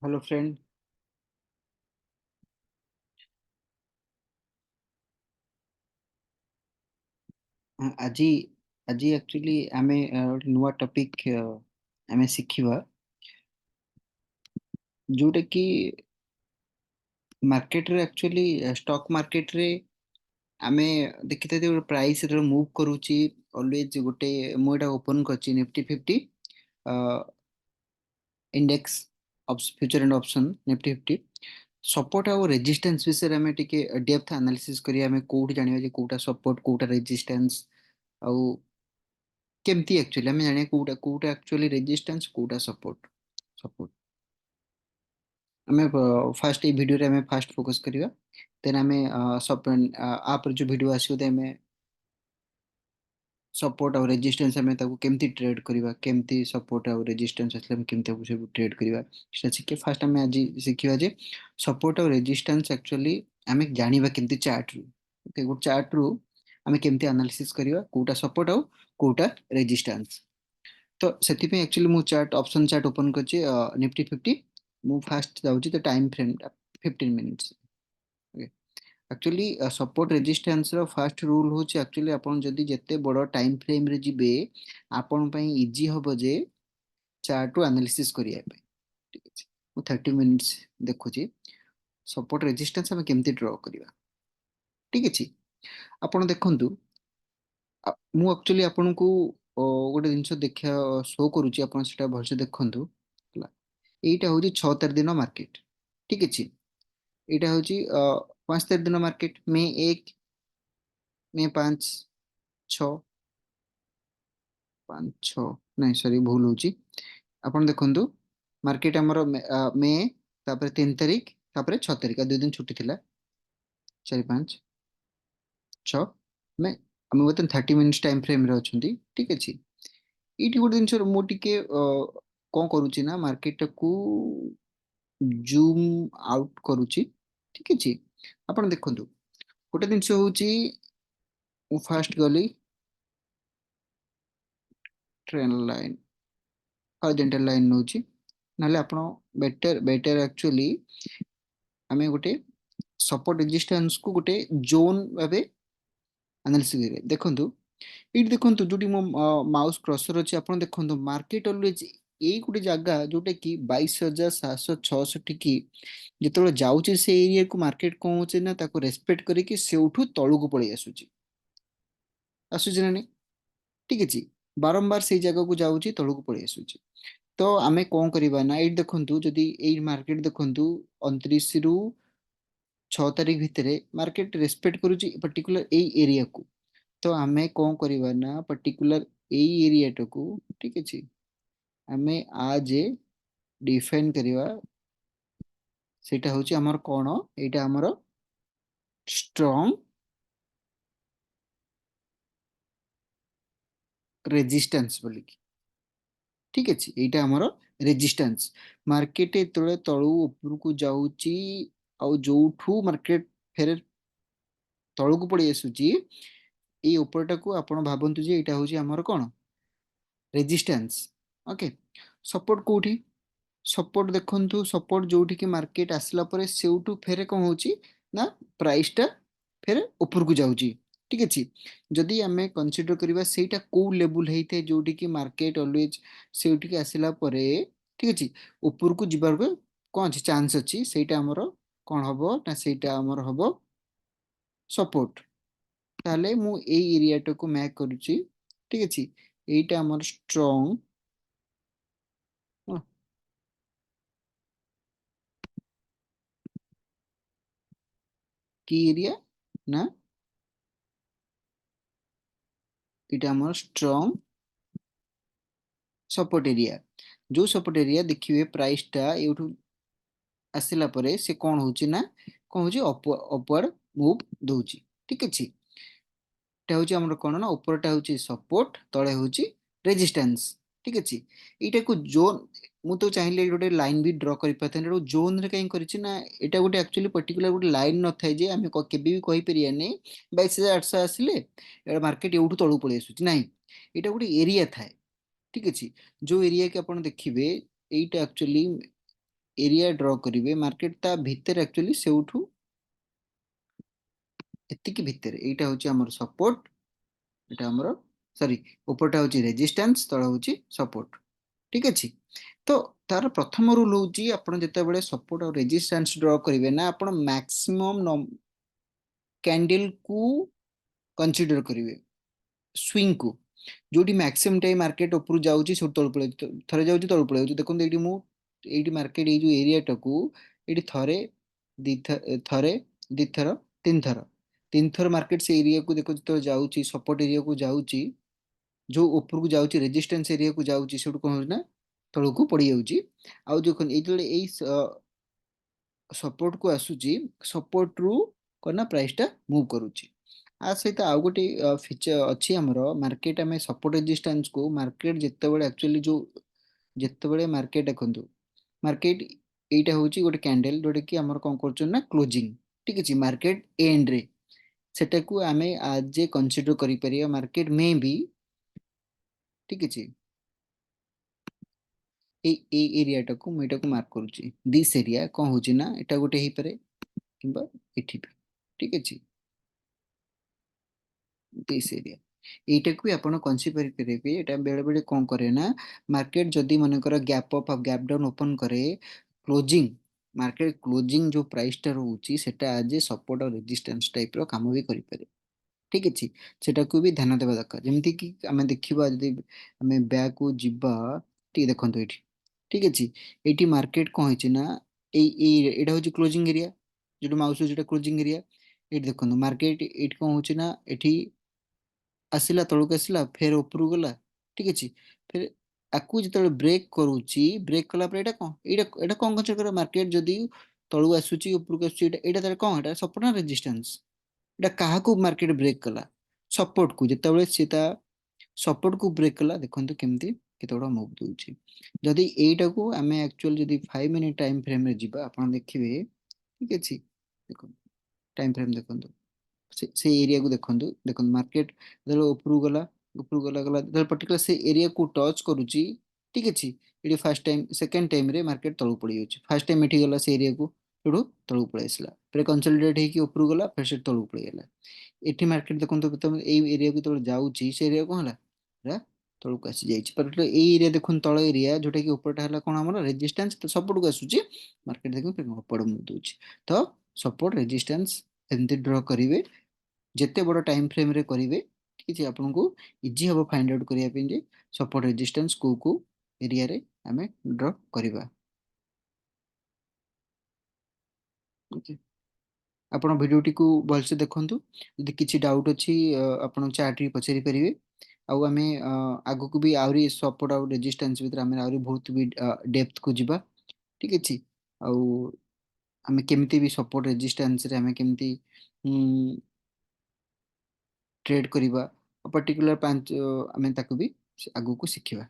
Hello friend. ଆଜି ଆଜି actually ଆମେ ଗୋଟେ ନୂଆ ଟପିକ୍ ଆମେ ଶିଖିବା ଯୋଉଟା କି ମାର୍କେଟରେ ଆକ୍ଚୁଆଲି ଷ୍ଟକ୍ ମାର୍କେଟରେ ଆମେ ଦେଖିଥାଏ ଗୋଟେ ପ୍ରାଇସ୍ ଯେତେବେଳେ ମୁଭ୍ କରୁଛି ଅଲୱେଜ ଗୋଟେ ମୁଁ ଏଇଟା ଓପନ୍ କରିଛି Nifty 50 index future and option Nifty 50 support और रेजिस्टेंस विषय में टिके डेप्थ एनालिसिस करिया हमें कोड जानिबा जे कोटा सपोर्ट कोटा रेजिस्टेंस आउ केमती एक्चुअली हमें जानिया कोटा कोटा एक्चुअली रेजिस्टेंस कोटा सपोर्ट सपोर्ट हमें फास्ट ये वीडियो रे हमें फास्ट फोकस करिया देन हमें सब आप जो वीडियो आसीयो दे हमें सपोर्ट और रेजिस्टेंस हमें ताको केमती ट्रेड करिवा केमती सपोर्ट और रेजिस्टेंस असले हम केमती ताको सब ट्रेड करिवा सेटा सिखे फास्ट हमें आज सिखिवा जे सपोर्ट और रेजिस्टेंस एक्चुअली हमें जानिबा केमती चार्ट रू ओके गुड चार्ट रू हमें केमती एनालिसिस करिवा कोटा सपोर्ट और कोटा रेजिस्टेंस तो सेति पे एक्चुअली मु चार्ट ऑप्शन चार्ट ओपन करछि निफ्टी 50 मु फास्ट जाउछि तो time frame 15 minutes actually support resistance रो फर्स्ट रूल होची एक्चुअली आपण जदी जत्ते बड़ टाइम फ्रेम रे जिबे आपण पई इजी होबो जे चार्ट रो एनालिसिस करिया पे ठीक अछि मु 30 मिनिट्स देखुची सपोर्ट रेजिस्टेंस हम केमती ड्रॉ करिवा ठीक अछि आपण देखंतु मु एक्चुअली आपनको गोटे जिनस देखिया शो करूची आपण सेटा भलसे देखंतु हला एटा होची 6 तारिख दिन मार्केट ठीक अछि एटा होची 5 तारिख दिन मार्केट मे 1 मे 5 6 5 6 नहीं सॉरी भूल होची आपण देखंतु मार्केट हमर मे तापर 3 तारिख तापर 6 तारिख दो दिन छुट्टी थिला 4 5 6 में हम बतन 30 मिनिट्स टाइम फ्रेम रे अछंती ठीक अछि एठी गोटे दिन मु टिके कोन करूची ना मार्केट को जूम आउट करूची ठीक अछि आपण देखंतु गोटे दिन होची मु फास्ट गली ट्रेन लाइन हॉरिजॉन्टल लाइन नउची नाले आपण बेटर बेटर एक्चुअली हमें गोटे सपोर्ट रेजिस्टेंस को गोटे जोन भाबे एनालिसिस करिया देखंतु एठी देखंतु जोटी मो माउस क्रसर अछि आपण देखंतु मार्केट ऑलवेज एई गोटे जगह जोटे कि 22,766 की जेतବେଳେ ଯାଉଛି ସେ ଏରିଆକୁ ମାର୍କେଟ କଣ ହଉଛି ନା ତାକୁ ରେସ୍ପେକ୍ଟ କରିକି ସେଉଠୁ ତଳକୁ ପଳେଇ ଆସୁଛି ଆସୁଛି ନା ନାଇଁ ଠିକ ଅଛି ବାରମ୍ବାର ସେଇ ଜାଗାକୁ ଯାଉଛି ତଳକୁ ପଳେଇ ଆସୁଛି ତ ଆମେ କଣ କରିବା ନା ଏଇଠି ଦେଖନ୍ତୁ ଯଦି ଏଇ ମାର୍କେଟ ଦେଖନ୍ତୁ 29 ରୁ 6 ତାରିଖ ଭିତରେ ମାର୍କେଟ ରେସ୍ପେକ୍ଟ କରୁଛି ପର୍ଟିକୁଲାର ଏଇ ଏରିଆକୁ ତ ଆମେ କଣ କରିବା ନା ପର୍ଟିକୁଲାର ଏଇ ଏରିଆଟାକୁ ଠିକ ଅଛି ଆମେ ଆଜ डिफाइन କରିବା ସେଇଟା ହଉଛି ଆମର କଣ ଏଇଟା ଆମର ଷ୍ଟ୍ରଙ୍ଗ रेजिस्टेंस बोली ठीक अच्छे यहाँ आमर रेजिस्टेंस मार्केट जो तलू ऊपर को जाऊँगी जो मार्केट फेर तलू को पड़ी आसूची ये ऊपरटा को आप भावतु जे यहाँ हूँ आमर कौन रेजिस्टेंस ओके सपोर्ट कोठी सपोर्ट देखंतु सपोर्ट जोठी कि मार्केट आसला परे सेउठू फेरे कौन होची ना प्राइस टा फेरे ऊपर को जाऊँगी ठीक अच्छे जदि आम कनसीडर करवा सेटा को लेवल होते जोटी कि मार्केट ऑलवेज सेउठी आसला परे ठीक अच्छे ऊपर को जीवार कौन अच्छी चांस अच्छी सेटा आमर कौन हम ना सेटा आमर हम सपोर्ट ताले मु ए एरिया टा को मैक करूची ठीक अच्छे एटा आमर स्ट्रॉन्ग की एरिया ना এটা আমার স্ট্রং सपोर्ट एरिया जो सपोर्ट एरिया देखिए प्राइस टा एठू आसिला परे से कौन होची ना कौन होची अपवर्ड मूव दोची ठीक अछि এটা হচ্ছে ଆମର কোন না উপরটা হচ্ছে সপোর্ট তଳେ হচ্ছে রেজিস্ট্যান্স ঠিক আছে এইটাକୁ জোন ମୁଁ ତ ଚାହିଁଲେ ଗୋଟେ ଲାଇନ ବି ଡ୍ର କରିପାରିଥାନ୍ତି ଏଟା ଜୋନ ରେ କାହିଁ କରିଛି ନା ଏଟା ଗୋଟେ ଆକ୍ଚୁଆଲି ପର୍ଟିକୁଲାର ଗୋଟେ ଲାଇନ ନଥାଏ ଯେ ଆମେ କେବେ ବି କହିପାରିବାନି 22,800 ଆସିଲେ ମାର୍କେଟ ଏଉଠୁ ତଳକୁ ପଳେଇ ଆସୁଛି ନାଇଁ ଏଇଟା ଗୋଟେ ଏରିଆ ଥାଏ ଠିକ ଅଛି ଯୋଉ ଏରିଆ କି ଆପଣ ଦେଖିବେ ଏଇଟା ଆକ୍ଚୁଆଲି एरिया ड्र करेंगे मार्केट ता भितर एक्चुअली सेउठू एतिकी भितर एटा होची हमर सपोर्ट एटा हमर सॉरी ऊपरटा होची रेजिस्टेंस तळ होची सपोर्ट ठीक अछि तो तार प्रथम रूल होची आपण जते बेले सपोर्ट और रेजिस्टेंस ड्र करिवे ना आपण मैक्सिमम कैंडल को कंसीडर करिवे स्विंग को जोटी मैक्सिमम टाइम मार्केट ऊपर जाउची सो तळ पळे थरे जाउची तळ पळे देखो एटी मु एटी मार्केट ए जो एरिया टाकू एटी थरे थरे दी थर तीन थर मार्केट से एरिया को देखो तो जाउची सपोर्ट एरिया को जाउची जो ऊपर को जाउची रेजिस्टेंस एरिया को जाउची सेटू कोन हो ना तळକୁ पड़ी जाउची आउ देखो एई सपोर्ट को आसुची सपोर्ट रु कोना प्राइस टा मूव करूची आ सहित आउ गोटे फीचर अच्छी आमर मार्केट आम सपोर्ट रेजिस्टेंस को मार्केट जितेबाला एक्चुअली जो जितेबाला मार्केट देखो मार्केट एटा हूँ गोटे कैंडल जोटा कि आमर कौन कर क्लोजिंग ठीक अच्छे मार्केट एंड रे सेटा को आम आज ए कनसीडर कर मार्केट में भी ठीक अच्छे एरिया टाको मुझे मार्क करुच्ची दिस एरिया कौन हो ना एटा गोटे हो पारे कि ठीक अच्छे दिस एरिया এইটাକୁ ଆପଣ କନସିଡର କରିବେ ଏଟା ବେଳେ ବେଳେ କଣ କରେ ନା ମାର୍କେଟ ଯଦି ମନେକର gap up gap down open କରେ କ୍ଲୋଜିଂ ମାର୍କେଟ କ୍ଲୋଜିଂ ଯୋଉ ପ୍ରାଇସ ଟା ରହୁଛି ସେଟା ଆଜ ଏ ସପୋର୍ଟ ଆଉ ରେଜିଷ୍ଟାନ୍ସ ଟାଇପ ର କାମ ବି କରିପାରେ ଠିକ ଅଛି ସେଟାକୁ ବି ଧ୍ୟାନ ଦେବା ଦରକାର ଯେମିତି କି ଆମେ ଦେଖିବା ଯଦି ଆମେ ବ୍ୟାକ୍ କୁ ଯିବା ଟିକେ ଦେଖନ୍ତୁ ଏଇଠି ଠିକ ଅଛି ଏଇଠି ମାର୍କେଟ କଣ ହେଇଛି ନା ଏଇ ଏଇଟା ହଉଛି କ୍ଲୋଜିଂ ଏରିଆ ଯୋଉଟା ମାଉସ ଯୋଉଟା କ୍ଲୋଜିଂ ଏରିଆ ଏଇଠି ଦେଖନ୍ତୁ ମାର୍କେଟ ଏଇଠି କଣ ହଉଛି ନା ଏଠି ଆସିଲା ତଳକୁ ଆସିଲା ଫେର ଉପରକୁ ଗଲା ଠିକ ଅଛି ଫେର ଆକୁ ଯେତେବେଳେ ବ୍ରେକ୍ କରୁଛି ବ୍ରେକ୍ କଲା ପରେ ଏଇଟା କଣ ଏଇଟା କଣ କନସିଡର କର ମାର୍କେଟ ଯଦି ତଳକୁ ଆସୁଛି ଉପରକୁ ଆସୁଛି ଏଇଟା ଏଇଟା ତାର କଣ ଏଇଟା ସପୋର୍ଟ ନା ରେଜିଷ୍ଟାନ୍ସ ଏଇଟା କାହାକୁ ମାର୍କେଟ ବ୍ରେକ୍ କଲା ସପୋର୍ଟ କୁ ଯେତେବେଳେ ସେ ତା ସପୋର୍ଟ କୁ ବ୍ରେକ୍ କଲା ଦେଖନ୍ତୁ କେମିତି କେତେ ବଡ ମୁଭ ଦଉଛି ଯଦି ଏଇଟାକୁ ଆମେ ଆକ୍ଚୁଆଲି ଯଦି 5 ମିନିଟ ଟାଇମ ଫ୍ରେମ ରେ ଯିବା ଆପଣ ଦେଖିବେ ଠିକ ଅଛି ଦେଖନ୍ତୁ ଟାଇମ ଫ୍ରେମ ଦେଖନ୍ତୁ से एरिया को देखंतु देखंतु मार्केट जेलो ऊपर गला गला जेलो पर्टिकुलर से एरिया को टच करूची ठीक अछि एडी फर्स्ट टाइम सेकंड टाइम रे मार्केट तळु पड़ी जाउची फर्स्ट टाइम एठी गला से एरिया को एडू तळु पळै आसला फिर कंसोलिडेट हे कि ऊपर गला फिर से तळु पळै गेला एठी मार्केट देखंतु तो ए एरिया को तळ जाउची से एरिया को हला रा तळु आसी जाइछि पर ए एरिया देखुन तळ एरिया जोटा कि ऊपरटा हला कोन हमर रेजिस्टेंस तो सपोर्ट को आसुची मार्केट देखुन फिर ऊपर मु दोछि तो सपोर्ट रेजिस्टेंस एंती ड्रॉ करिवे जिते बड़ टाइम फ्रेम रे करेंगे ठीक है आपको इजी हम फाइंड आउट करने सपोर्ट रेजिस्टेंस को एरिया रे आमे ड्रॉ करवा आपण भिडियोटी को भलसे देखंतु यदि किसी डाउट अछि आपण चैट रे पचारि परिवे आउ आमे आगु को भी आउरी सपोर्ट आउ रेजिस्टेंस भीतर आमे आउरी बहुत भी डेप्थ को जिबा ठीक अछि आउ आमे केमिति भी सपोर्ट रेजिस्टेंस रे आमे केमिति ट्रेड करवा पर्टिकुलर पांच आमे ताकू भी आगु को शिखिबा